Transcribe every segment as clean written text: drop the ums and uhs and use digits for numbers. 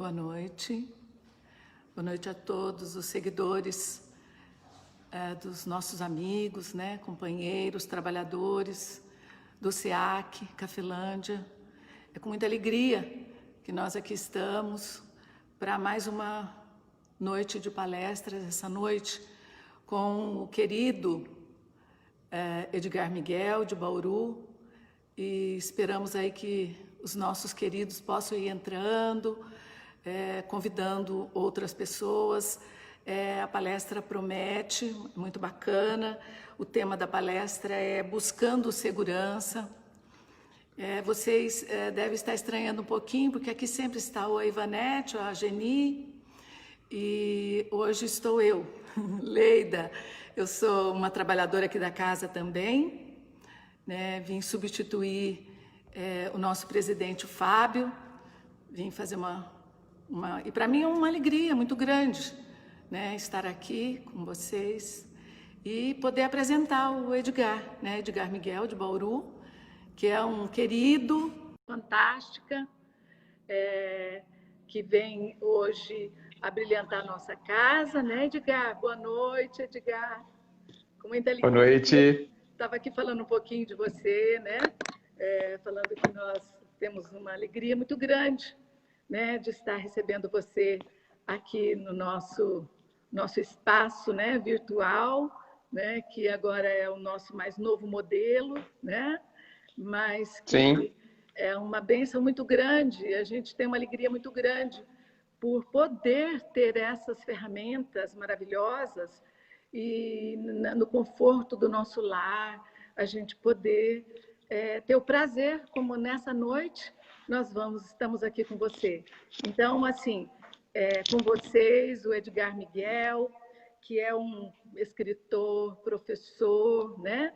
Boa noite. Boa noite a todos os seguidores dos nossos amigos, né, companheiros, trabalhadores do SEAC, Cafelândia. É com muita alegria que nós aqui estamos para mais uma noite de palestras, essa noite com o querido Edgar Miguel, de Bauru, e esperamos aí que os nossos queridos possam ir entrando, convidando outras pessoas. A palestra promete, muito bacana. O tema da palestra é Buscando Segurança. Vocês devem estar estranhando um pouquinho, porque aqui sempre está a Ivanete, a Geni, e hoje estou eu, Leida. Eu sou uma trabalhadora aqui da casa também, né? Vim substituir o nosso presidente, o Fábio. Vim fazer E para mim é uma alegria muito grande, né? Estar aqui com vocês e poder apresentar o Edgar, né? Edgar Miguel, de Bauru, que é um querido, fantástica, que vem hoje a brilhantar a nossa casa, né, Edgar? Boa noite, Edgar. Com muita alegria. Boa noite. Estava aqui falando um pouquinho de você, né? Falando que nós temos uma alegria muito grande, né, de estar recebendo você aqui no nosso espaço, né, virtual, né, que agora é o nosso mais novo modelo, né? Mas que Sim. é uma bênção muito grande. A gente tem uma alegria muito grande por poder ter essas ferramentas maravilhosas e no conforto do nosso lar, a gente poder ter o prazer, como nessa noite estamos aqui com você. Então, assim, com vocês, o Edgar Miguel, que é um escritor, professor, né?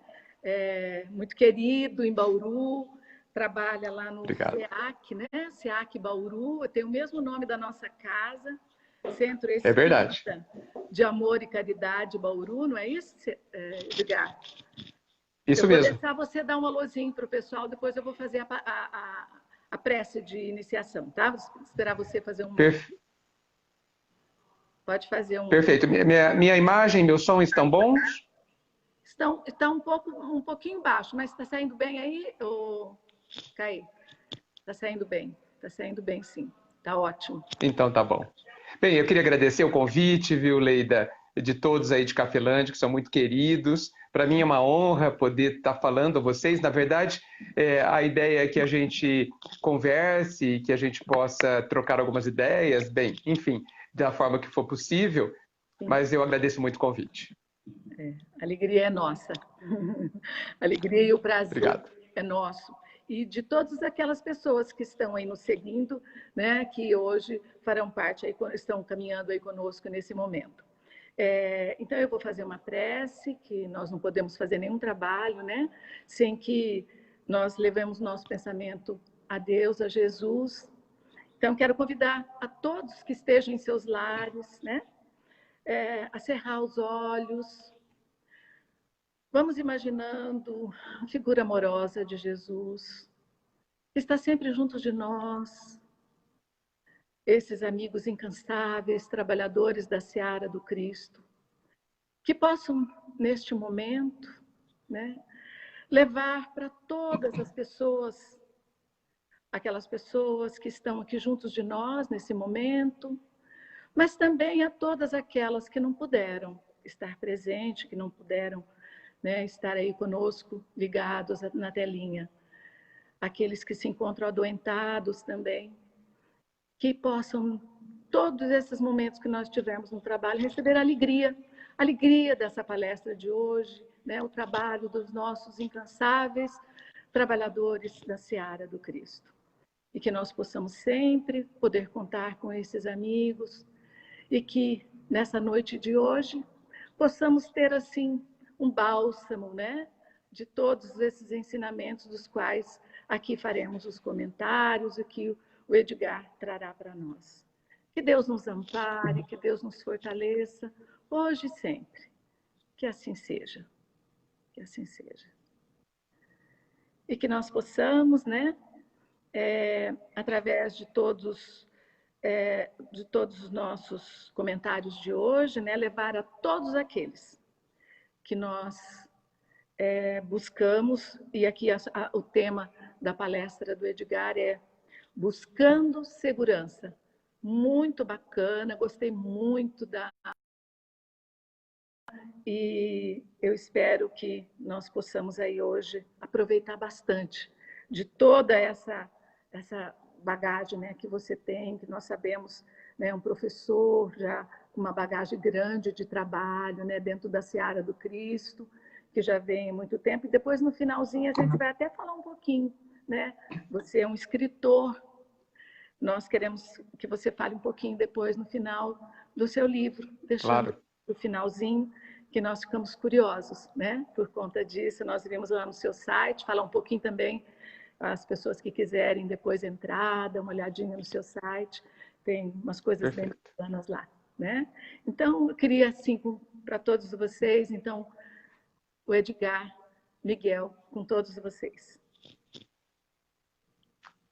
Muito querido em Bauru, trabalha lá no SEAC, né? SEAC Bauru, tem o mesmo nome da nossa casa, Centro Espírita de Amor e Caridade Bauru, não é isso, Edgar? Isso mesmo. Eu vou deixar você dar um alôzinho para o pessoal, depois eu vou fazer a prece de iniciação, tá? Vou esperar você fazer um... Pode fazer um... Perfeito. Minha imagem e meu som estão bons? Estão um pouquinho baixo, mas está saindo bem aí, Caí? Está saindo bem sim, está ótimo. Então tá bom. Bem, eu queria agradecer o convite, viu, Leida, de todos aí de Cafelândia, que são muito queridos. Para mim é uma honra poder estar falando a vocês. Na verdade, a ideia é que a gente converse, que a gente possa trocar algumas ideias, bem, enfim, da forma que for possível, mas eu agradeço muito o convite. A alegria é nossa. A alegria e o prazer Obrigado. É nosso. E de todas aquelas pessoas que estão aí nos seguindo, né, que hoje farão parte, aí, estão caminhando aí conosco nesse momento. Então, eu vou fazer uma prece, que nós não podemos fazer nenhum trabalho, né, sem que nós levemos nosso pensamento a Deus, a Jesus. Então, quero convidar a todos que estejam em seus lares, né, a cerrar os olhos. Vamos imaginando a figura amorosa de Jesus, que está sempre junto de nós, esses amigos incansáveis, trabalhadores da seara do Cristo, que possam, neste momento, né, levar para todas as pessoas, aquelas pessoas que estão aqui juntos de nós nesse momento, mas também a todas aquelas que não puderam estar presentes, que não puderam, né, estar aí conosco, ligados na telinha. Aqueles que se encontram adoentados também, que possam, todos esses momentos que nós tivemos no trabalho, receber a alegria dessa palestra de hoje, né, o trabalho dos nossos incansáveis trabalhadores da seara do Cristo. E que nós possamos sempre poder contar com esses amigos e que, nessa noite de hoje, possamos ter, assim, um bálsamo, né, de todos esses ensinamentos dos quais aqui faremos os comentários e que o Edgar trará para nós. Que Deus nos ampare, que Deus nos fortaleça, hoje e sempre. Que assim seja. Que assim seja. E que nós possamos, né, através de todos de todos os nossos comentários de hoje, né, levar a todos aqueles que nós buscamos, e aqui o tema da palestra do Edgar é Buscando Segurança. Muito bacana, gostei muito e eu espero que nós possamos aí hoje aproveitar bastante de toda essa bagagem, né, que você tem, que nós sabemos, né, um professor já com uma bagagem grande de trabalho, né, dentro da seara do Cristo, que já vem há muito tempo, e depois no finalzinho a gente vai até falar um pouquinho, né? Você é um escritor, nós queremos que você fale um pouquinho depois no final do seu livro, deixando o finalzinho, que nós ficamos curiosos, né? Por conta disso, nós iremos lá no seu site, falar um pouquinho também, as pessoas que quiserem depois entrar, dar uma olhadinha no seu site, tem umas coisas bem bacanas lá, né? Então, eu queria, assim, para todos vocês, então, o Edgar, Miguel, com todos vocês.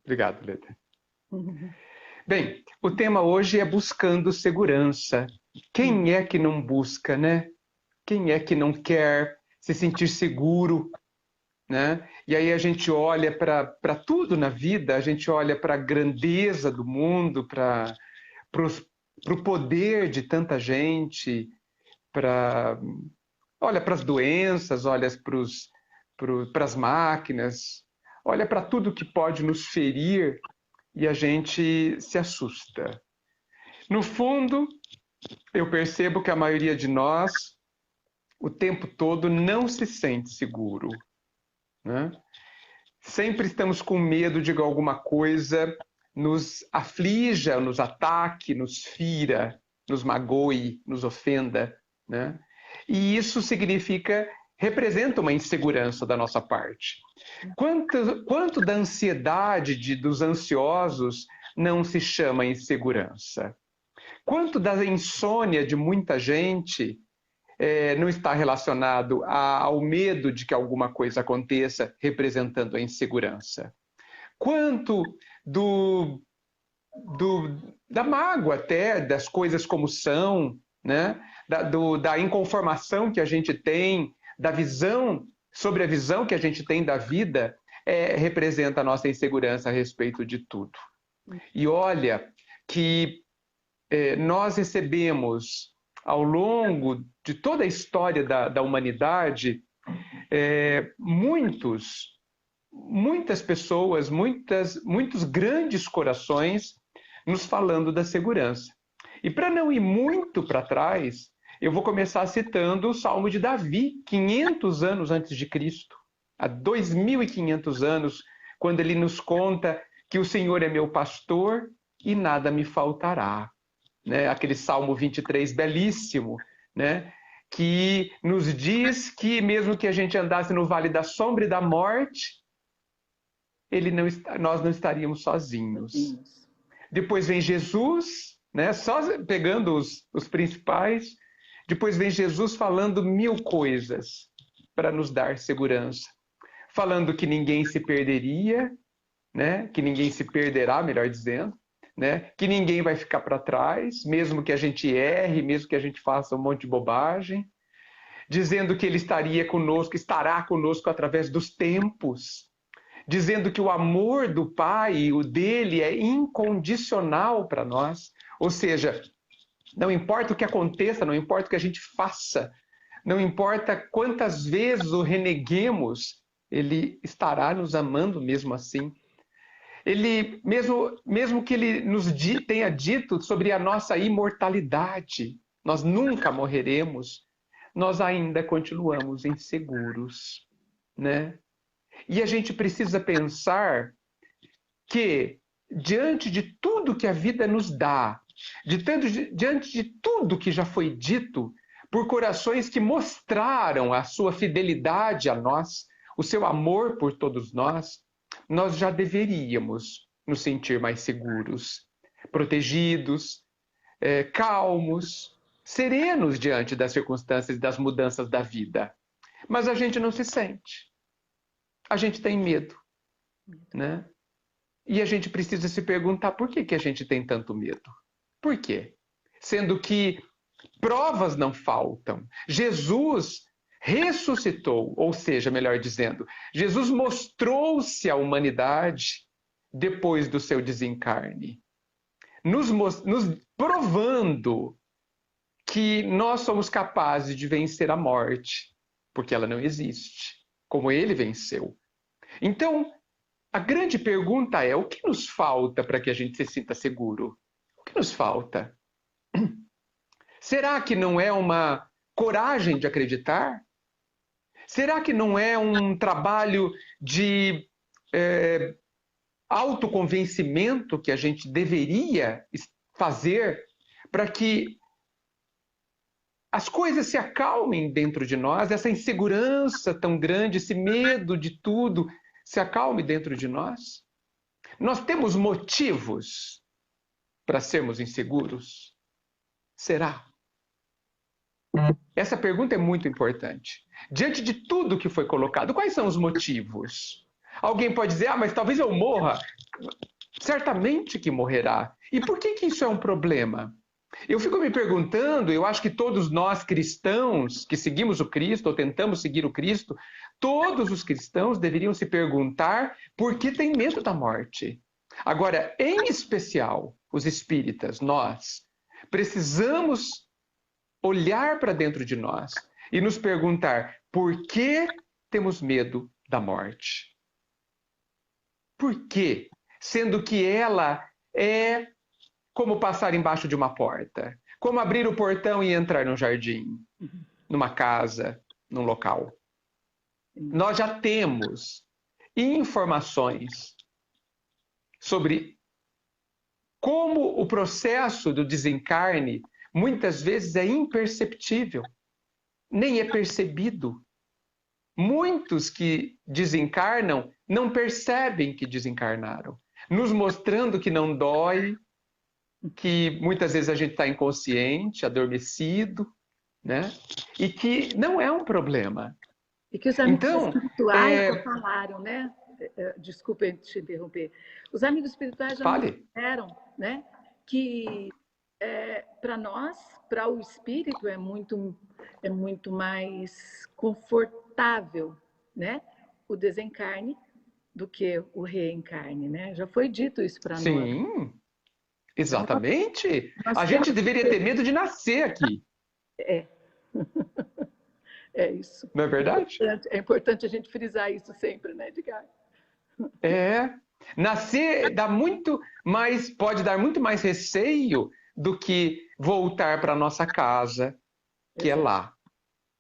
Obrigado, Leda. Bem, o tema hoje é buscando segurança. Quem é que não busca, né? Quem é que não quer se sentir seguro, né? E aí a gente olha para tudo na vida, a gente olha para a grandeza do mundo, para o poder de tanta gente, olha para as doenças, olha para as máquinas, olha para tudo que pode nos ferir e a gente se assusta. No fundo, eu percebo que a maioria de nós, o tempo todo, não se sente seguro, né? Sempre estamos com medo de que alguma coisa nos aflija, nos ataque, nos fira, nos magoe, nos ofenda, né? E isso representa uma insegurança da nossa parte. Quanto da ansiedade dos ansiosos não se chama insegurança? Quanto da insônia de muita gente não está relacionado ao medo de que alguma coisa aconteça, representando a insegurança? Quanto da mágoa até, das coisas como são, né? Da inconformação que a gente tem, da visão, sobre a visão que a gente tem da vida, representa a nossa insegurança a respeito de tudo. E olha que nós recebemos, ao longo de toda a história da humanidade, muitas pessoas, muitos grandes corações nos falando da segurança. E para não ir muito para trás, eu vou começar citando o Salmo de Davi, 500 anos antes de Cristo, há 2.500 anos, quando ele nos conta que o Senhor é meu pastor e nada me faltará. Né? Aquele Salmo 23 belíssimo, né? Que nos diz que mesmo que a gente andasse no vale da sombra e da morte, nós não estaríamos sozinhos. Depois vem Jesus, né? Só pegando os principais. Depois vem Jesus falando 1000 coisas para nos dar segurança. Falando que ninguém se perderia, né? Que ninguém se perderá, melhor dizendo. Né? Que ninguém vai ficar para trás, mesmo que a gente erre, mesmo que a gente faça um monte de bobagem, dizendo que ele estará conosco através dos tempos, dizendo que o amor do Pai, o dele, é incondicional para nós, ou seja, não importa o que aconteça, não importa o que a gente faça, não importa quantas vezes o reneguemos, ele estará nos amando mesmo assim. Ele, mesmo que ele nos tenha dito sobre a nossa imortalidade, nós nunca morreremos, nós ainda continuamos inseguros, né? E a gente precisa pensar que, diante de tudo que a vida nos dá, diante de tudo que já foi dito, por corações que mostraram a sua fidelidade a nós, o seu amor por todos nós já deveríamos nos sentir mais seguros, protegidos, calmos, serenos diante das circunstâncias e das mudanças da vida. Mas a gente não se sente. A gente tem medo, né? E a gente precisa se perguntar por que a gente tem tanto medo? Por quê? Sendo que provas não faltam. Jesus ressuscitou, ou seja, melhor dizendo, Jesus mostrou-se à humanidade depois do seu desencarne, nos provando que nós somos capazes de vencer a morte, porque ela não existe, como ele venceu. Então, a grande pergunta é: o que nos falta para que a gente se sinta seguro? O que nos falta? Será que não é uma coragem de acreditar? Será que não é um trabalho de autoconvencimento que a gente deveria fazer para que as coisas se acalmem dentro de nós, essa insegurança tão grande, esse medo de tudo se acalme dentro de nós? Nós temos motivos para sermos inseguros? Será? Essa pergunta é muito importante. Diante de tudo que foi colocado, quais são os motivos? Alguém pode dizer, mas talvez eu morra. Certamente que morrerá. E por que isso é um problema? Eu fico me perguntando, eu acho que todos nós cristãos que seguimos o Cristo, ou tentamos seguir o Cristo, todos os cristãos deveriam se perguntar por que têm medo da morte. Agora, em especial, os espíritas, nós, precisamos olhar para dentro de nós e nos perguntar por que temos medo da morte. Por quê? Sendo que ela é como passar embaixo de uma porta, como abrir o portão e entrar num jardim, numa casa, num local. Nós já temos informações sobre como o processo do desencarne muitas vezes é imperceptível, nem é percebido. Muitos que desencarnam não percebem que desencarnaram, nos mostrando que não dói, que muitas vezes a gente está inconsciente, adormecido, né? E que não é um problema. E que os amigos espirituais já falaram, né? Desculpa te interromper. Os amigos espirituais já disseram, né? Que para nós, para o espírito, é muito mais confortável, né? O desencarne do que o reencarne, né? Já foi dito isso para nós. Sim, exatamente. A gente deveria ter medo de nascer aqui. É isso. Não é verdade? É importante a gente frisar isso sempre, né, Edgar? Nascer dá muito mais, pode dar muito mais receio do que voltar para a nossa casa, que é lá,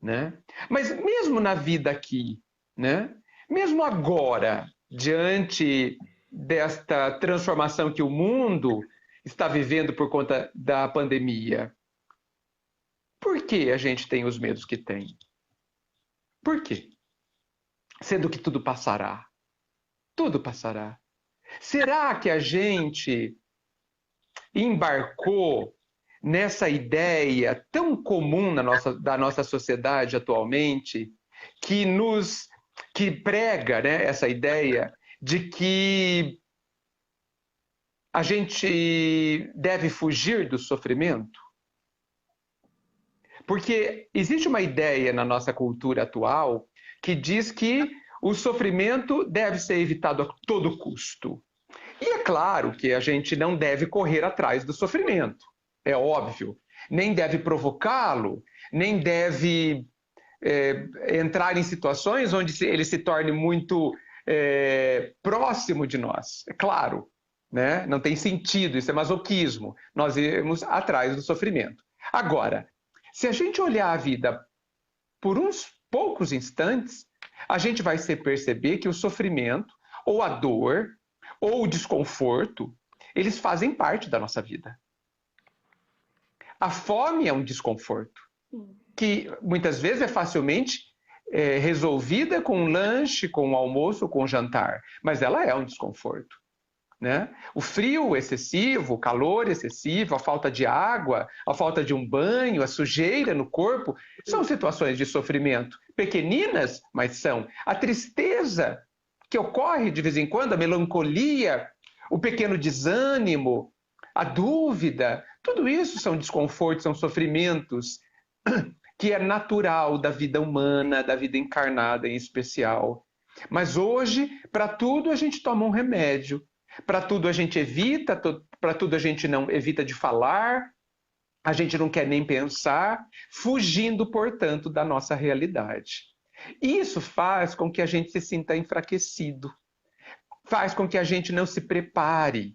né? Mas mesmo na vida aqui, né? Mesmo agora, diante desta transformação que o mundo está vivendo por conta da pandemia, por que a gente tem os medos que tem? Por quê? Sendo que tudo passará. Tudo passará. Será que a gente embarcou nessa ideia tão comum da nossa sociedade atualmente, que prega, né, essa ideia de que a gente deve fugir do sofrimento? Porque existe uma ideia na nossa cultura atual que diz que o sofrimento deve ser evitado a todo custo. E é claro que a gente não deve correr atrás do sofrimento, é óbvio. Nem deve provocá-lo, nem deve entrar em situações onde ele se torne muito próximo de nós. É claro, né? Não tem sentido, isso é masoquismo. Nós irmos atrás do sofrimento. Agora, se a gente olhar a vida por uns poucos instantes, a gente vai perceber que o sofrimento, ou a dor, ou o desconforto, eles fazem parte da nossa vida. A fome é um desconforto, que muitas vezes é facilmente resolvida com um lanche, com um almoço, com um jantar, mas ela é um desconforto, né? O frio excessivo, o calor excessivo, a falta de água, a falta de um banho, a sujeira no corpo, são situações de sofrimento. Pequeninas, mas são. A tristeza que ocorre de vez em quando, a melancolia, o pequeno desânimo, a dúvida, tudo isso são desconfortos, são sofrimentos que é natural da vida humana, da vida encarnada em especial. Mas hoje, para tudo a gente toma um remédio, para tudo a gente evita, para tudo a gente não evita de falar, a gente não quer nem pensar, fugindo, portanto, da nossa realidade. Isso faz com que a gente se sinta enfraquecido, faz com que a gente não se prepare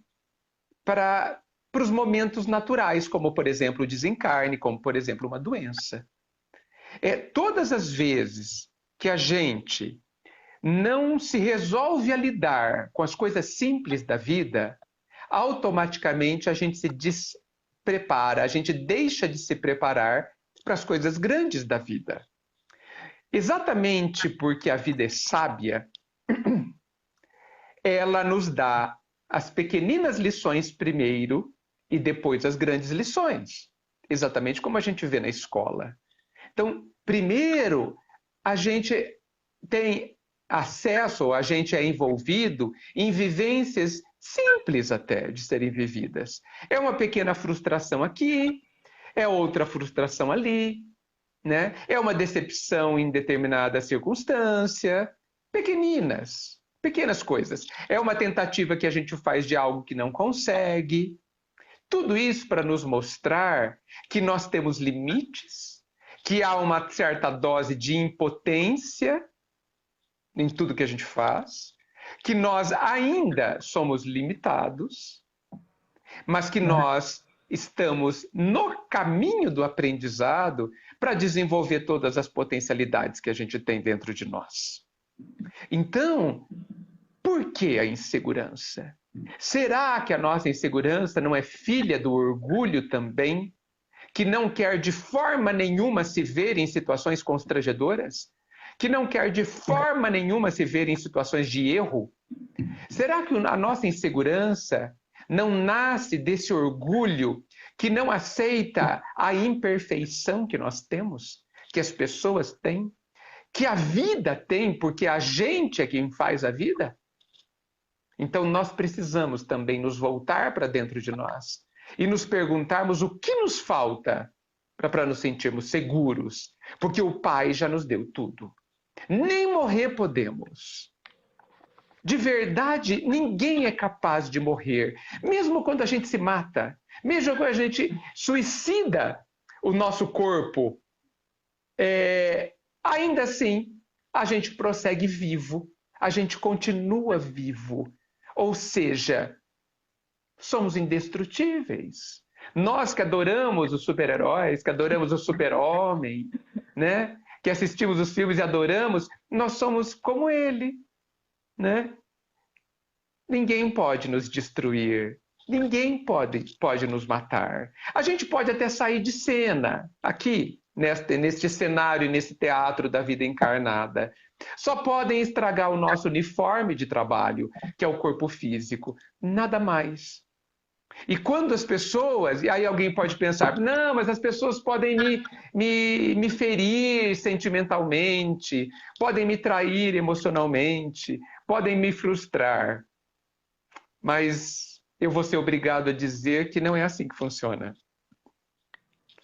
para os momentos naturais, como, por exemplo, o desencarne, como, por exemplo, uma doença. Todas as vezes que a gente não se resolve a lidar com as coisas simples da vida, automaticamente a gente se desprepara, a gente deixa de se preparar para as coisas grandes da vida. Exatamente porque a vida é sábia, ela nos dá as pequeninas lições primeiro e depois as grandes lições. Exatamente como a gente vê na escola. Então, primeiro, a gente tem acesso, a gente é envolvido em vivências simples até de serem vividas. É uma pequena frustração aqui, é outra frustração ali, né? É uma decepção em determinada circunstância, pequenas coisas. É uma tentativa que a gente faz de algo que não consegue. Tudo isso para nos mostrar que nós temos limites, que há uma certa dose de impotência em tudo que a gente faz, que nós ainda somos limitados, mas que nós estamos no caminho do aprendizado para desenvolver todas as potencialidades que a gente tem dentro de nós. Então, por que a insegurança? Será que a nossa insegurança não é filha do orgulho também, que não quer de forma nenhuma se ver em situações constrangedoras? Que não quer de forma nenhuma se ver em situações de erro? Será que a nossa insegurança não nasce desse orgulho que não aceita a imperfeição que nós temos, que as pessoas têm, que a vida tem, porque a gente é quem faz a vida? Então nós precisamos também nos voltar para dentro de nós e nos perguntarmos o que nos falta para nos sentirmos seguros, porque o Pai já nos deu tudo. Nem morrer podemos. De verdade, ninguém é capaz de morrer. Mesmo quando a gente se mata, mesmo quando a gente suicida o nosso corpo, ainda assim, a gente prossegue vivo, a gente continua vivo. Ou seja, somos indestrutíveis. Nós que adoramos os super-heróis, que adoramos o super-homem, né? Que assistimos os filmes e adoramos, nós somos como ele, né? Ninguém pode nos destruir, ninguém pode nos matar. A gente pode até sair de cena aqui, neste cenário, nesse teatro da vida encarnada. Só podem estragar o nosso uniforme de trabalho, que é o corpo físico, nada mais. E quando as pessoas, e aí alguém pode pensar, não, mas as pessoas podem me ferir sentimentalmente, podem me trair emocionalmente, podem me frustrar. Mas eu vou ser obrigado a dizer que não é assim que funciona.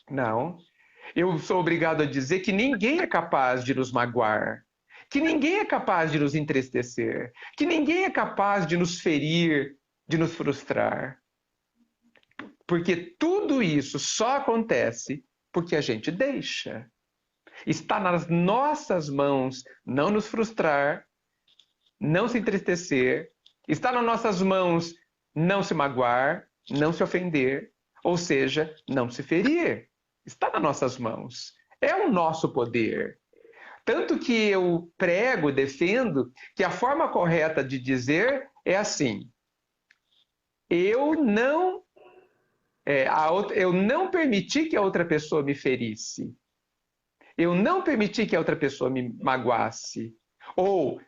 Não. Eu sou obrigado a dizer que ninguém é capaz de nos magoar, que ninguém é capaz de nos entristecer, que ninguém é capaz de nos ferir, de nos frustrar. Porque tudo isso só acontece porque a gente deixa. Está nas nossas mãos não nos frustrar, não se entristecer. Está nas nossas mãos não se magoar, não se ofender, ou seja, não se ferir. Está nas nossas mãos. É o nosso poder. Tanto que eu prego, defendo, que a forma correta de dizer é assim: eu não permiti que a outra pessoa me ferisse. Eu não permiti que a outra pessoa me magoasse. Ou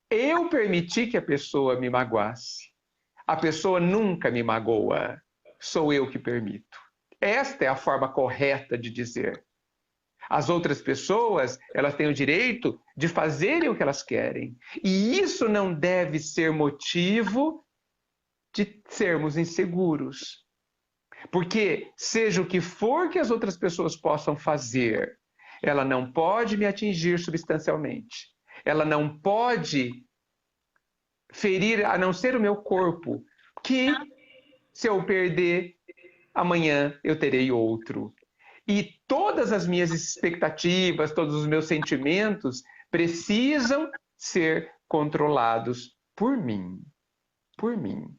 eu permiti que a pessoa me magoasse. A pessoa nunca me magoa. Sou eu que permito. Esta é a forma correta de dizer. As outras pessoas, elas têm o direito de fazerem o que elas querem. E isso não deve ser motivo de sermos inseguros. Porque, seja o que for que as outras pessoas possam fazer, ela não pode me atingir substancialmente. Ela não pode ferir, a não ser o meu corpo, que, se eu perder, amanhã eu terei outro. E todas as minhas expectativas, todos os meus sentimentos precisam ser controlados por mim. Por mim.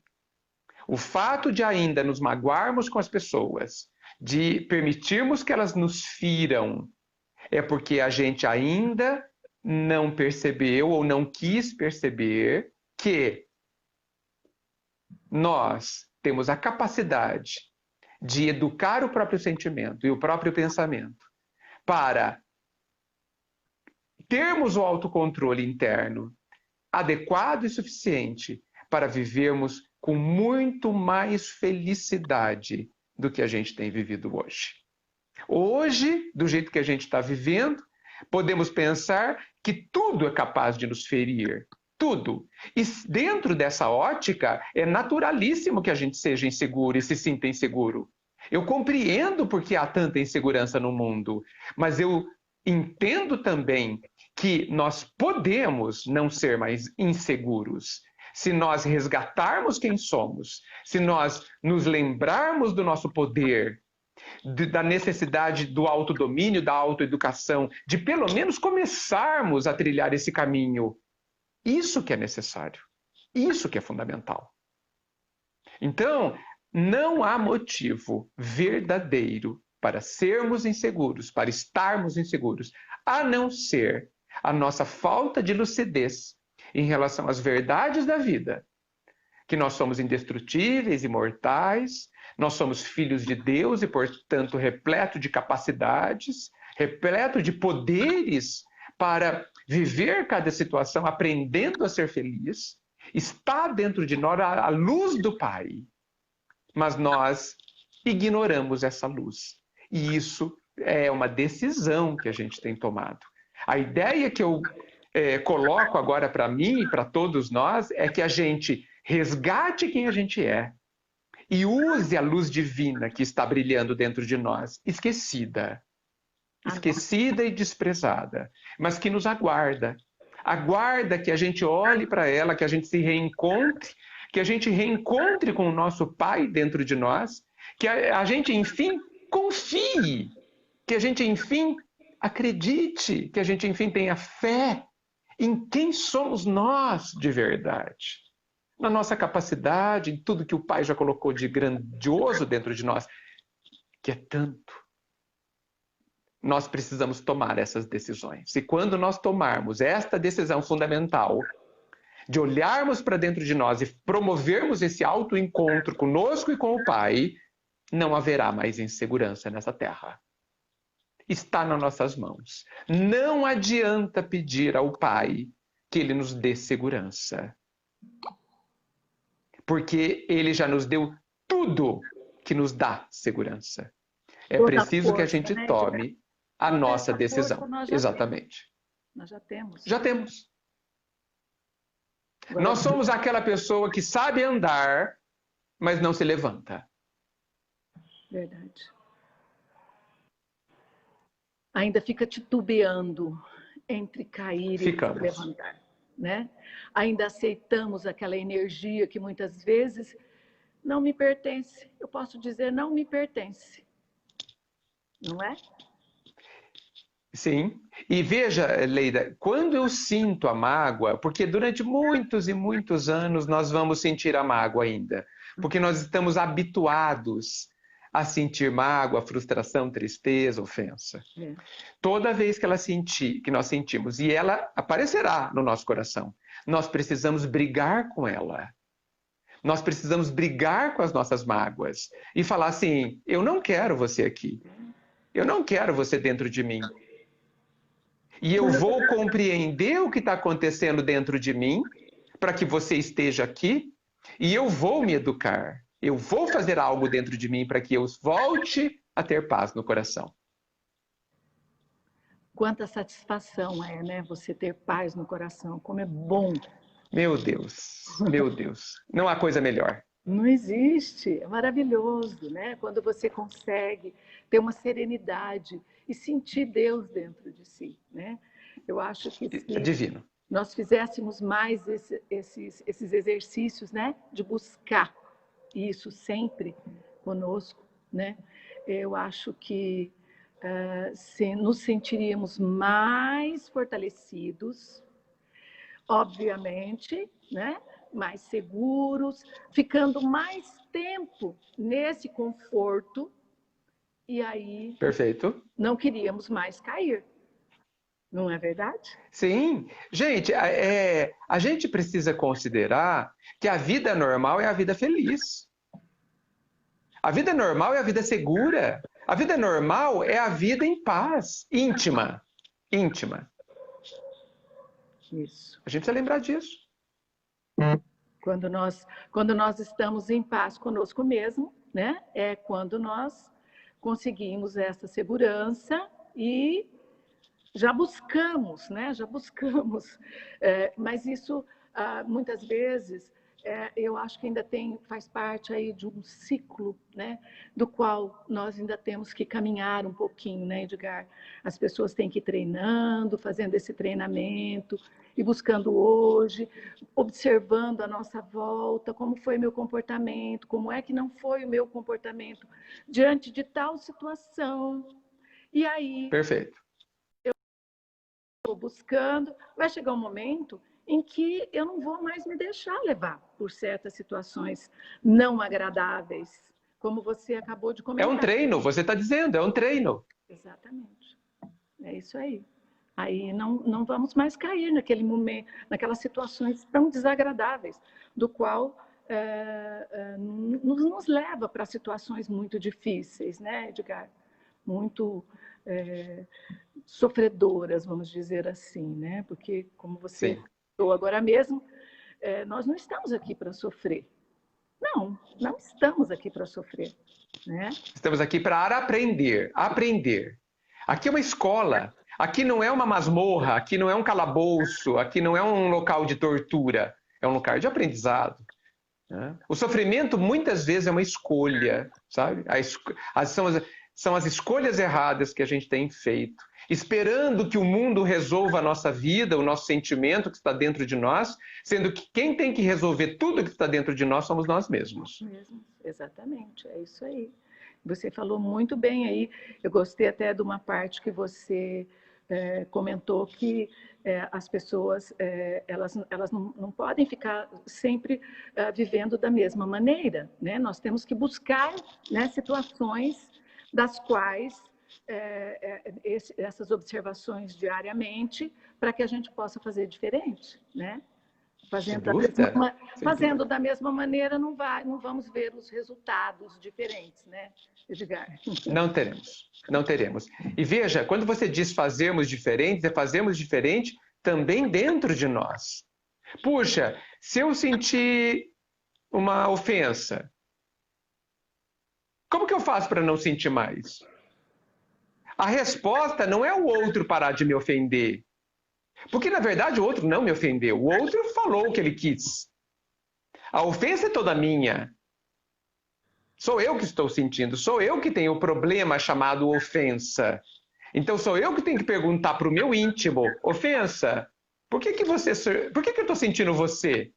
O fato de ainda nos magoarmos com as pessoas, de permitirmos que elas nos firam, é porque a gente ainda não percebeu ou não quis perceber que nós temos a capacidade de educar o próprio sentimento e o próprio pensamento para termos o autocontrole interno adequado e suficiente para vivermos com muito mais felicidade do que a gente tem vivido hoje. Hoje, do jeito que a gente está vivendo, podemos pensar que tudo é capaz de nos ferir. Tudo. E dentro dessa ótica, é naturalíssimo que a gente seja inseguro e se sinta inseguro. Eu compreendo porque há tanta insegurança no mundo, mas eu entendo também que nós podemos não ser mais inseguros. Se nós resgatarmos quem somos, se nós nos lembrarmos do nosso poder, da necessidade do autodomínio, da autoeducação, de pelo menos começarmos a trilhar esse caminho. Isso que é necessário. Isso que é fundamental. Então, não há motivo verdadeiro para sermos inseguros, para estarmos inseguros, a não ser a nossa falta de lucidez em relação às verdades da vida, que nós somos indestrutíveis, imortais, nós somos filhos de Deus e, portanto, repleto de capacidades, repleto de poderes para viver cada situação, aprendendo a ser feliz. Está dentro de nós a luz do Pai, mas nós ignoramos essa luz. E isso é uma decisão que a gente tem tomado. A ideia que eu coloco agora para mim e para todos nós é que a gente resgate quem a gente é e use a luz divina que está brilhando dentro de nós, esquecida e desprezada, mas que nos aguarda. Aguarda que a gente olhe para ela, que a gente se reencontre, que a gente reencontre com o nosso Pai dentro de nós, que a gente, enfim, confie, que a gente, enfim, acredite, que a gente, enfim, tenha fé em quem somos nós de verdade. Na nossa capacidade, em tudo que o Pai já colocou de grandioso dentro de nós, que é tanto. Nós precisamos tomar essas decisões. E quando nós tomarmos esta decisão fundamental de olharmos para dentro de nós e promovermos esse autoencontro conosco e com o Pai, não haverá mais insegurança nessa terra. Está nas nossas mãos. Não adianta pedir ao Pai que Ele nos dê segurança. Porque Ele já nos deu tudo que nos dá segurança. É preciso que a gente tome a nossa decisão. Exatamente. Nós já temos. Já temos. Nós somos aquela pessoa que sabe andar, mas não se levanta. Verdade. Ainda fica titubeando entre cair e se levantar, né? Ainda aceitamos aquela energia que muitas vezes não me pertence. Eu posso dizer, não me pertence. Não é? Sim. E veja, Leida, quando eu sinto a mágoa, porque durante muitos e muitos anos nós vamos sentir a mágoa ainda, porque nós estamos habituados a sentir mágoa, frustração, tristeza, ofensa. Toda vez que nós sentimos, e ela aparecerá no nosso coração, nós precisamos brigar com ela. Nós precisamos brigar com as nossas mágoas e falar assim, eu não quero você aqui. Eu não quero você dentro de mim. E eu vou compreender o que está acontecendo dentro de mim para que você esteja aqui e eu vou me educar. Eu vou fazer algo dentro de mim para que eu volte a ter paz no coração. Quanta satisfação é, né? Você ter paz no coração. Como é bom. Meu Deus, meu Deus. Não há coisa melhor. Não existe. É maravilhoso, né? Quando você consegue ter uma serenidade e sentir Deus dentro de si, né? Eu acho que É se divino. nós fizéssemos mais esses exercícios, né? De buscar isso sempre conosco, né? Eu acho que nos sentiríamos mais fortalecidos, obviamente, né? Mais seguros, ficando mais tempo nesse conforto, e aí Perfeito. não queríamos mais cair, não é verdade? Sim. Gente, a gente precisa considerar que a vida normal é a vida feliz. A vida normal é a vida segura. A vida normal é a vida em paz, íntima. Íntima. Isso. A gente precisa lembrar disso. Quando nós estamos em paz conosco mesmo, né? É quando nós conseguimos essa segurança e já buscamos, né? Já buscamos. Mas isso, muitas vezes, eu acho que ainda faz parte aí de um ciclo, né? Do qual nós ainda temos que caminhar um pouquinho, né, Edgar? As pessoas têm que ir treinando, fazendo esse treinamento e buscando hoje, observando a nossa volta, como foi meu comportamento, como é que não foi o meu comportamento diante de tal situação. E aí, Perfeito. estou buscando, vai chegar um momento em que eu não vou mais me deixar levar por certas situações não agradáveis, como você acabou de É um comentar. treino, você está dizendo, é um treino. Exatamente. É isso aí. Aí não vamos mais cair naquele momento, naquelas situações tão desagradáveis, do qual nos leva para situações muito difíceis, né, Edgar? Muito sofredoras, vamos dizer assim, né? Porque, como você Sim. falou agora mesmo, nós não estamos aqui para sofrer. Não estamos aqui para sofrer, né? Estamos aqui para aprender, aprender. Aqui é uma escola, aqui não é uma masmorra, aqui não é um calabouço, aqui não é um local de tortura, é um lugar de aprendizado. Né? O sofrimento muitas vezes é uma escolha, sabe? São as escolhas erradas que a gente tem feito, esperando que o mundo resolva a nossa vida, o nosso sentimento que está dentro de nós, sendo que quem tem que resolver tudo que está dentro de nós somos nós mesmos. Exatamente, é isso aí. Você falou muito bem aí. Eu gostei até de uma parte que você comentou que as pessoas elas não podem ficar sempre vivendo da mesma maneira, né? Nós temos que buscar, né, situações das quais essas observações diariamente para que a gente possa fazer diferente, né? Sem dúvida. Fazendo da mesma maneira, não vamos ver os resultados diferentes, né, Edgar? Não teremos, não teremos. E veja, quando você diz fazermos diferente, é fazermos diferente também dentro de nós. Puxa, se eu sentir uma ofensa, como que eu faço para não sentir mais? A resposta não é o outro parar de me ofender. Porque, na verdade, o outro não me ofendeu. O outro falou o que ele quis. A ofensa é toda minha. Sou eu que estou sentindo. Sou eu que tenho o problema chamado ofensa. Então, sou eu que tenho que perguntar para o meu íntimo: ofensa, por que eu estou sentindo você?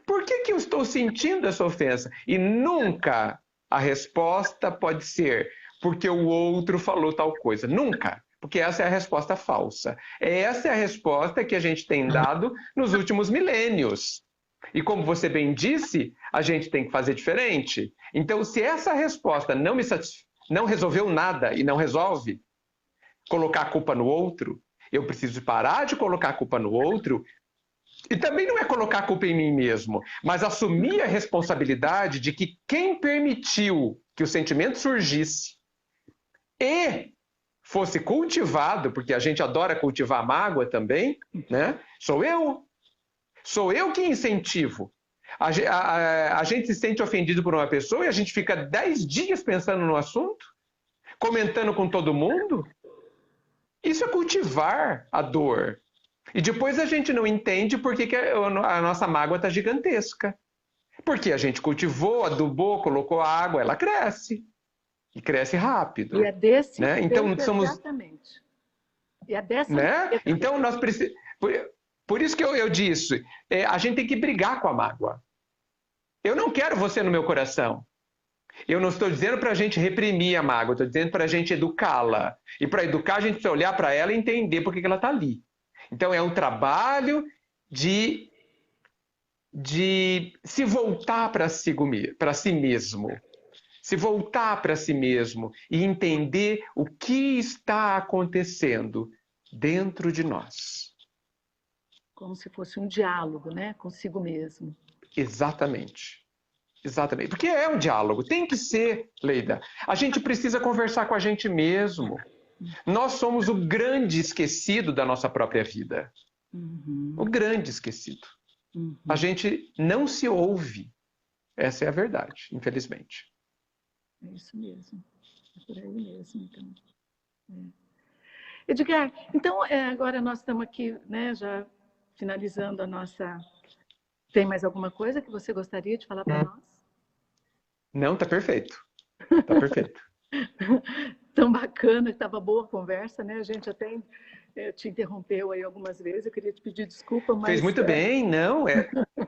Por que eu estou sentindo essa ofensa? E nunca a resposta pode ser porque o outro falou tal coisa. Nunca. Porque essa é a resposta falsa. Essa é a resposta que a gente tem dado nos últimos milênios. E como você bem disse, a gente tem que fazer diferente. Então, se essa resposta não resolveu nada e não resolve, colocar a culpa no outro, eu preciso parar de colocar a culpa no outro. E também não é colocar a culpa em mim mesmo, mas assumir a responsabilidade de que quem permitiu que o sentimento surgisse e fosse cultivado, porque a gente adora cultivar a mágoa também, né? Sou eu. Sou eu que incentivo. A gente se sente ofendido por uma pessoa e a gente fica 10 dias pensando no assunto, comentando com todo mundo. Isso é cultivar a dor. E depois a gente não entende por que a nossa mágoa está gigantesca. Porque a gente cultivou, adubou, colocou água, ela cresce. E cresce rápido. E é desse né? Então, somos... exatamente. E é dessa né? Então, nós precisamos... Por isso que eu disse, a gente tem que brigar com a mágoa. Eu não quero você no meu coração. Eu não estou dizendo para a gente reprimir a mágoa, estou dizendo para a gente educá-la. E para educar, a gente precisa olhar para ela e entender por que ela está ali. Então, é um trabalho de se voltar para si mesmo. Se voltar para si mesmo e entender o que está acontecendo dentro de nós. Como se fosse um diálogo, né? Consigo mesmo. Exatamente. Exatamente. Porque é um diálogo. Tem que ser, Leida. A gente precisa conversar com a gente mesmo. Nós somos o grande esquecido da nossa própria vida. O grande esquecido. A gente não se ouve. Essa é a verdade, infelizmente. É isso mesmo. É por aí mesmo, então. Edgar, então, agora nós estamos aqui, né, já finalizando a nossa... Tem mais alguma coisa que você gostaria de falar para nós? Não, tá perfeito. Tá perfeito. Tão bacana, estava boa a conversa, né? A gente até te interrompeu aí algumas vezes, eu queria te pedir desculpa, mas... Fez muito bem, não,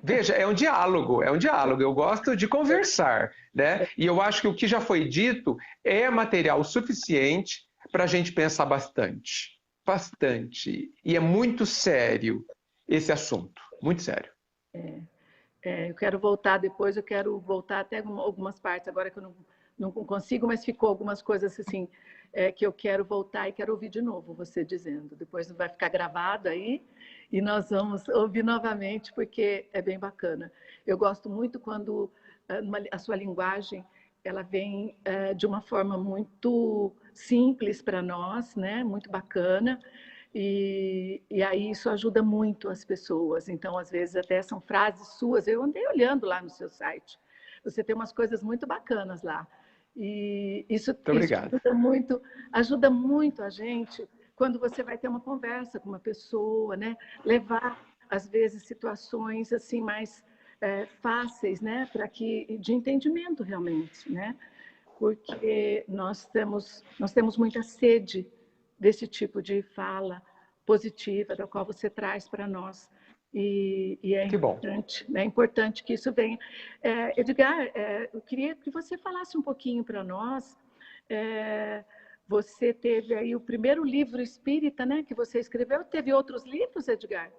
veja, é um diálogo, eu gosto de conversar, né? E eu acho que o que já foi dito é material suficiente para a gente pensar bastante, e é muito sério esse assunto, muito sério. Eu quero voltar depois, eu quero voltar até algumas partes, agora que eu não consigo, mas ficou algumas coisas assim, que eu quero voltar e quero ouvir de novo você dizendo. Depois vai ficar gravado aí e nós vamos ouvir novamente, porque é bem bacana. Eu gosto muito quando a sua linguagem ela vem de uma forma muito simples para nós, né? Muito bacana. E aí isso ajuda muito as pessoas. Então, às vezes, até são frases suas. Eu andei olhando lá no seu site. Você tem umas coisas muito bacanas lá. E isso ajuda muito a gente quando você vai ter uma conversa com uma pessoa, né? Levar, às vezes, situações assim mais fáceis, né? De entendimento, realmente, né? Porque nós temos muita sede desse tipo de fala positiva, da qual você traz para nós. E é importante que isso venha. Edgar, eu queria que você falasse um pouquinho para nós. Você teve aí o primeiro livro espírita, né, que você escreveu. Teve outros livros, Edgar?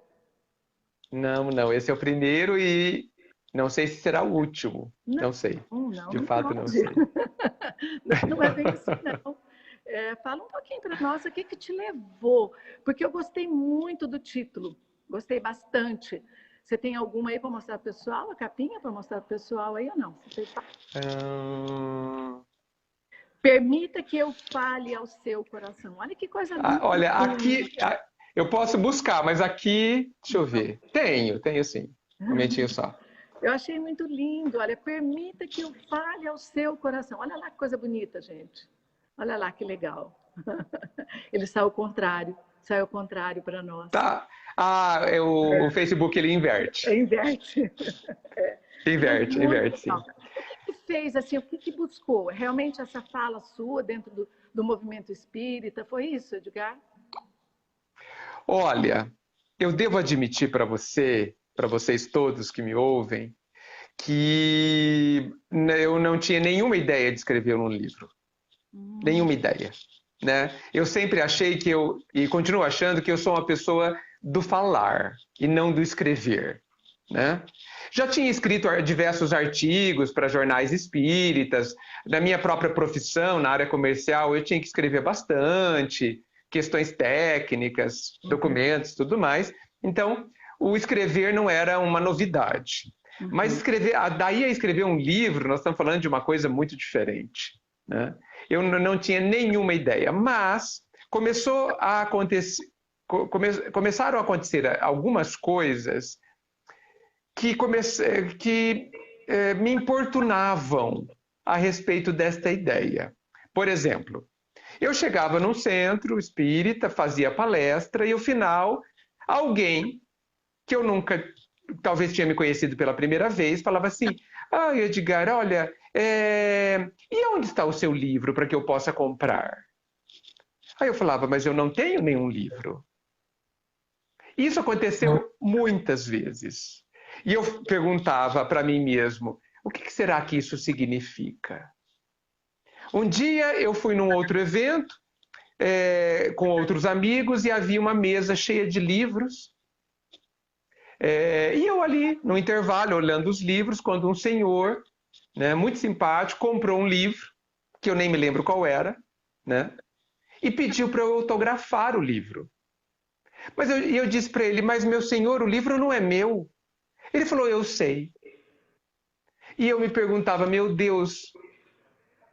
Não, esse é o primeiro e não sei se será o último. Não sei. De fato, não sei. Não é bem assim, não. Fala um pouquinho para nós o que te levou, porque eu gostei muito do título, gostei bastante. Você tem alguma aí para mostrar para o pessoal, a capinha para mostrar para o pessoal aí ou não? Permita que eu fale ao seu coração. Olha que coisa linda. Olha, aqui eu posso buscar, mas aqui, deixa eu ver. Tenho sim. Um momentinho só. Eu achei muito lindo. Olha, permita que eu fale ao seu coração. Olha lá que coisa bonita, gente. Olha lá que legal. Ele saiu ao contrário para nós. Tá. O Facebook ele inverte. Inverte. Inverte, sim. O que fez assim? O que buscou? Realmente essa fala sua dentro do movimento espírita? Foi isso, Edgar? Olha, eu devo admitir para vocês todos que me ouvem, que eu não tinha nenhuma ideia de escrever um livro. Nenhuma ideia. Né? Eu sempre achei e continuo achando que eu sou uma pessoa do falar e não do escrever. Né? Já tinha escrito diversos artigos para jornais espíritas, na minha própria profissão, na área comercial, eu tinha que escrever bastante, questões técnicas, documentos, tudo mais. Então, o escrever não era uma novidade. Mas daí a escrever um livro, nós estamos falando de uma coisa muito diferente. Né? Eu não tinha nenhuma ideia, mas começaram a acontecer algumas coisas que me importunavam a respeito desta ideia. Por exemplo, eu chegava num centro espírita, fazia palestra e, ao final, alguém que eu nunca talvez tinha me conhecido pela primeira vez, falava assim: ah, Edgar, olha, e onde está o seu livro para que eu possa comprar? Aí eu falava: mas eu não tenho nenhum livro. Isso aconteceu muitas vezes. E eu perguntava para mim mesmo: o que será que isso significa? Um dia eu fui num outro evento, com outros amigos, e havia uma mesa cheia de livros. E eu ali, no intervalo, olhando os livros, quando um senhor, né, muito simpático, comprou um livro, que eu nem me lembro qual era, né, e pediu para eu autografar o livro. Mas eu disse para ele: mas meu senhor, o livro não é meu. Ele falou: eu sei. E eu me perguntava: meu Deus,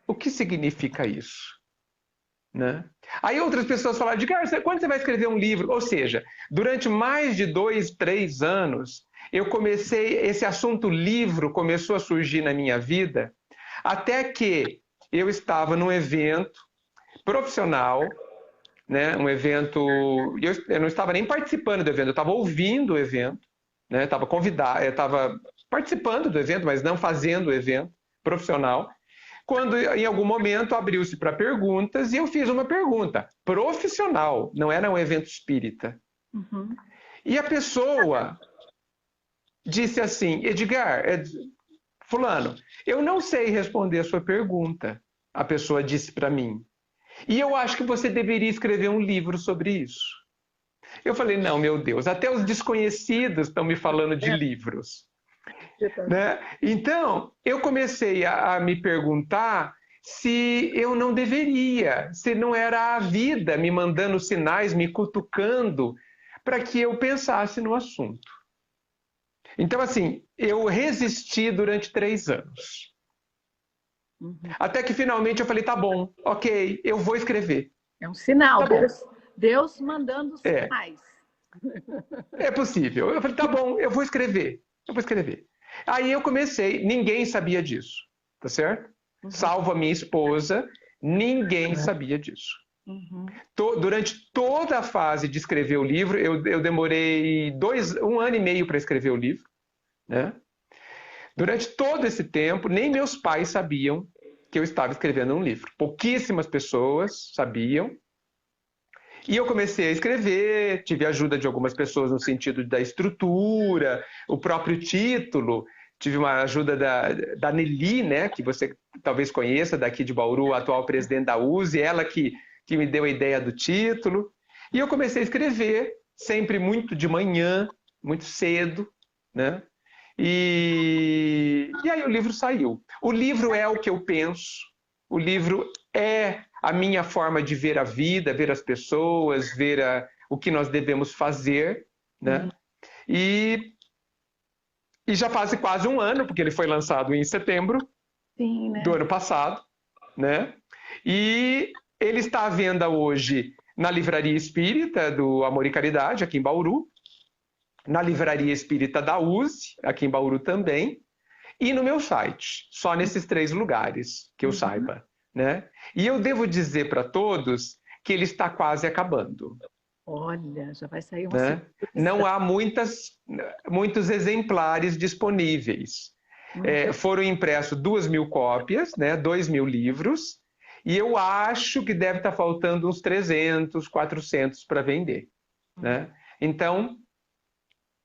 o que significa isso? Né? Aí outras pessoas falaram: Edgar, quando você vai escrever um livro? Ou seja, durante mais de 2, 3 anos, eu comecei, esse assunto livro começou a surgir na minha vida, até que eu estava num evento profissional, né? Um evento, eu não estava nem participando do evento, eu estava ouvindo o evento, né? Estava convidado, eu estava participando do evento, mas não fazendo o evento profissional. Quando, em algum momento, abriu-se para perguntas e eu fiz uma pergunta profissional, não era um evento espírita. Uhum. E a pessoa disse assim: Edgar, fulano, eu não sei responder a sua pergunta. A pessoa disse para mim: e eu acho que você deveria escrever um livro sobre isso. Eu falei: não, meu Deus, até os desconhecidos estão me falando de livros. Né? Então, eu comecei a me perguntar se eu não deveria, se não era a vida me mandando sinais, me cutucando, para que eu pensasse no assunto. Então, assim, eu resisti durante 3 anos. Uhum. Até que finalmente eu falei: tá bom, ok, eu vou escrever. É um sinal, tá Deus mandando sinais. É possível. Eu falei: tá bom, eu vou escrever. Aí eu comecei, ninguém sabia disso, tá certo? Uhum. Salvo a minha esposa, ninguém sabia disso. Uhum. Durante toda a fase de escrever o livro, eu demorei 1 ano e meio para escrever o livro, né? Durante todo esse tempo, nem meus pais sabiam que eu estava escrevendo um livro. Pouquíssimas pessoas sabiam. E eu comecei a escrever, tive a ajuda de algumas pessoas no sentido da estrutura, o próprio título. Tive uma ajuda da Nelly, né, que você talvez conheça, daqui de Bauru, a atual presidente da USE, ela que me deu a ideia do título. E eu comecei a escrever, sempre muito de manhã, muito cedo, né? E aí o livro saiu. O livro é o que eu penso, o livro é a minha forma de ver a vida, ver as pessoas, ver o que nós devemos fazer, né? E já faz quase 1 ano, porque ele foi lançado em setembro do ano passado, né? E ele está à venda hoje na Livraria Espírita do Amor e Caridade, aqui em Bauru, na Livraria Espírita da USE, aqui em Bauru também, e no meu site, só nesses 3 lugares que eu saiba, né? E eu devo dizer para todos que ele está quase acabando. Olha, já vai sair uma né? Não há muitos exemplares disponíveis. Foram impressos 2.000 cópias, né? 2.000 livros, e eu acho que deve estar faltando uns 300, 400 para vender, né? Então,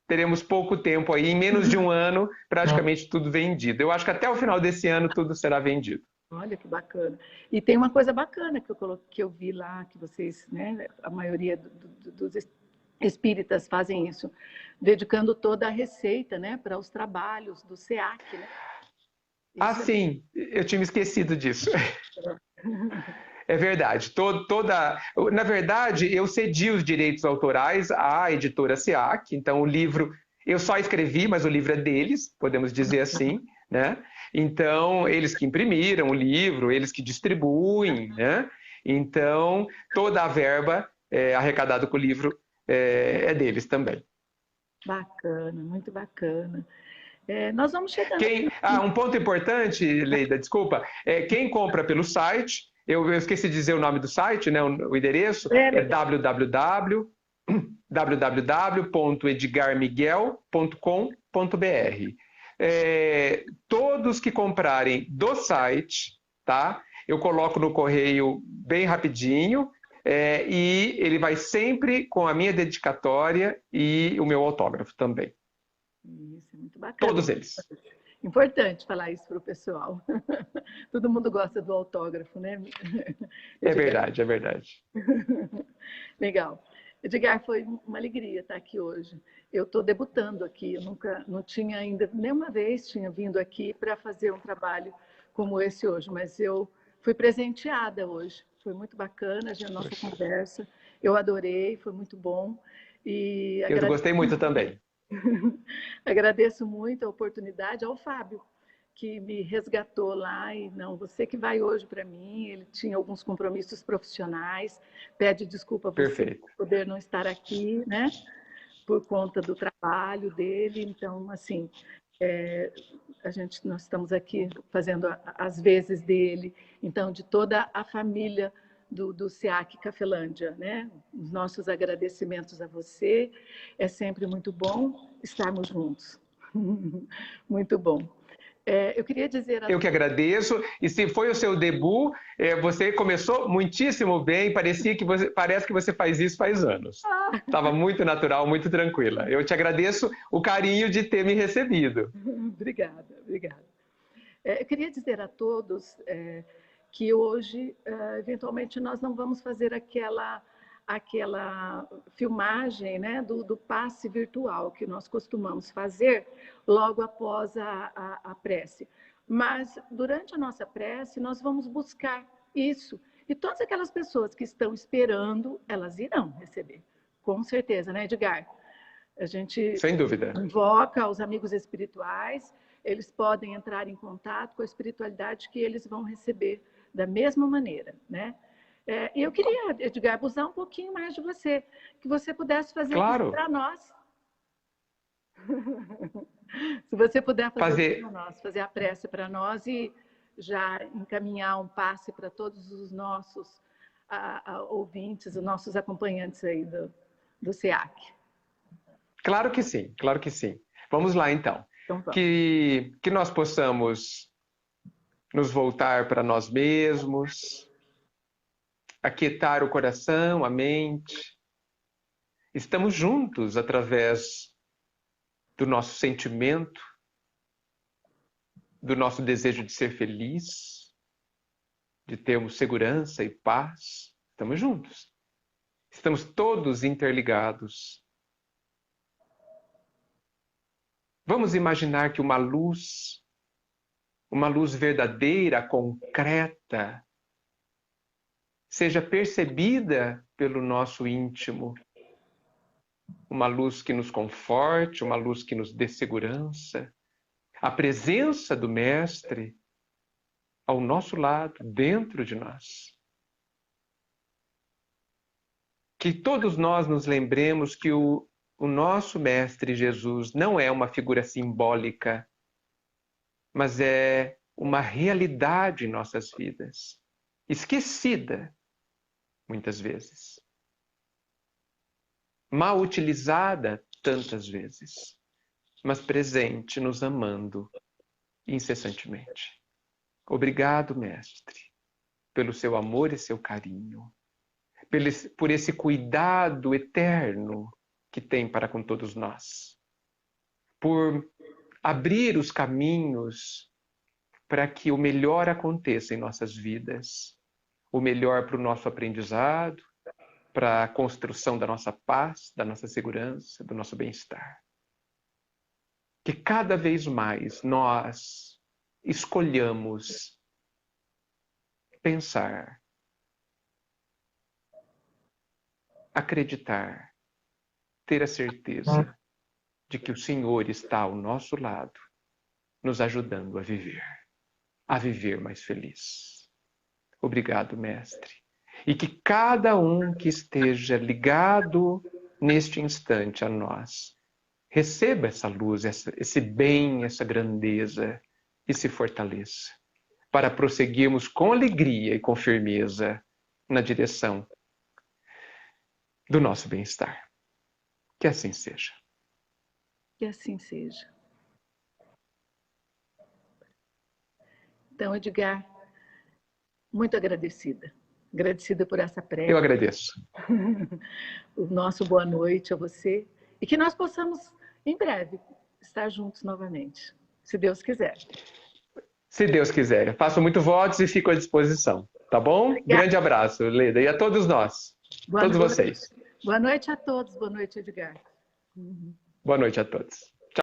teremos pouco tempo aí, em menos de 1 ano, praticamente tudo vendido. Eu acho que até o final desse ano tudo será vendido. Olha que bacana. E tem uma coisa bacana que eu vi lá, que vocês, né, a maioria dos espíritas fazem isso, dedicando toda a receita, né, para os trabalhos do SEAC, né? Sim, eu tinha me esquecido disso. É verdade. Na verdade, eu cedi os direitos autorais à editora SEAC, então o livro, eu só escrevi, mas o livro é deles, podemos dizer assim, né? Então, eles que imprimiram o livro, eles que distribuem, né? Então, toda a verba arrecadada com o livro é deles também. Bacana, muito bacana. Nós vamos chegando. Um ponto importante, Leida, desculpa, quem compra pelo site, eu esqueci de dizer o nome do site, né, o endereço, é www.edgarcastilho.com.br. www.edgarmiguel.com.br. Todos que comprarem do site, tá? Eu coloco no correio bem rapidinho, e ele vai sempre com a minha dedicatória e o meu autógrafo também. Isso, é muito bacana. Todos eles. Importante falar isso para o pessoal. Todo mundo gosta do autógrafo, né? É verdade, é verdade. Legal. Edgar, foi uma alegria estar aqui hoje. Eu estou debutando aqui, eu não tinha ainda, nenhuma vez tinha vindo aqui para fazer um trabalho como esse hoje, mas eu fui presenteada hoje. Foi muito bacana a nossa conversa, eu adorei, foi muito bom. E eu gostei muito também. Agradeço muito a oportunidade ao Fábio, que me resgatou lá, e não, você que vai hoje para mim, ele tinha alguns compromissos profissionais, pede desculpa a você por poder não estar aqui, né, por conta do trabalho dele, então, assim, nós estamos aqui fazendo as vezes dele, então, de toda a família do SEAC Cafelândia, né? Os nossos agradecimentos a você, é sempre muito bom estarmos juntos. Muito bom. Eu queria dizer... Eu que agradeço, e se foi o seu debut, você começou muitíssimo bem, parece que você faz isso faz anos. Estava muito natural, muito tranquila. Eu te agradeço o carinho de ter me recebido. Obrigada, obrigada. Eu queria dizer a todos que hoje, eventualmente, nós não vamos fazer aquela filmagem, né, do passe virtual que nós costumamos fazer logo após a prece. Mas, durante a nossa prece, nós vamos buscar isso. E todas aquelas pessoas que estão esperando, elas irão receber. Com certeza, né, Edgar? A gente sem dúvida invoca os amigos espirituais, eles podem entrar em contato com a espiritualidade que eles vão receber da mesma maneira, né? E eu queria, Edgar, abusar um pouquinho mais de você, que você pudesse fazer isso para nós. Se você puder fazer para nós, fazer a prece para nós e já encaminhar um passe para todos os nossos ouvintes, os nossos acompanhantes aí do SEAC. Claro que sim, claro que sim. Vamos lá, então. Que nós possamos nos voltar para nós mesmos, aquietar o coração, a mente. Estamos juntos através do nosso sentimento, do nosso desejo de ser feliz, de termos segurança e paz. Estamos juntos. Estamos todos interligados. Vamos imaginar que uma luz verdadeira, concreta, seja percebida pelo nosso íntimo. Uma luz que nos conforte, uma luz que nos dê segurança. A presença do Mestre ao nosso lado, dentro de nós. Que todos nós nos lembremos que o nosso Mestre Jesus não é uma figura simbólica, mas é uma realidade em nossas vidas, esquecida muitas vezes, mal utilizada tantas vezes, mas presente, nos amando incessantemente. Obrigado, Mestre, pelo seu amor e seu carinho, por esse cuidado eterno que tem para com todos nós, por abrir os caminhos para que o melhor aconteça em nossas vidas, o melhor para o nosso aprendizado, para a construção da nossa paz, da nossa segurança, do nosso bem-estar. Que cada vez mais nós escolhamos pensar, acreditar, ter a certeza de que o Senhor está ao nosso lado, nos ajudando a viver mais feliz. Obrigado, Mestre. E que cada um que esteja ligado neste instante a nós, receba essa luz, esse bem, essa grandeza e se fortaleça, para prosseguirmos com alegria e com firmeza na direção do nosso bem-estar. Que assim seja. Que assim seja. Então, Edgar, muito agradecida. Agradecida por essa Eu prece. agradeço. O nosso boa noite a você. E que nós possamos, em breve, estar juntos novamente, se Deus quiser. Se Deus quiser. Faço muito votos e fico à disposição. Tá bom? Obrigada. Grande abraço, Leda. E a todos nós. Boa Todos noite. vocês. Boa noite a todos. Boa noite, Edgar. Boa noite a todos.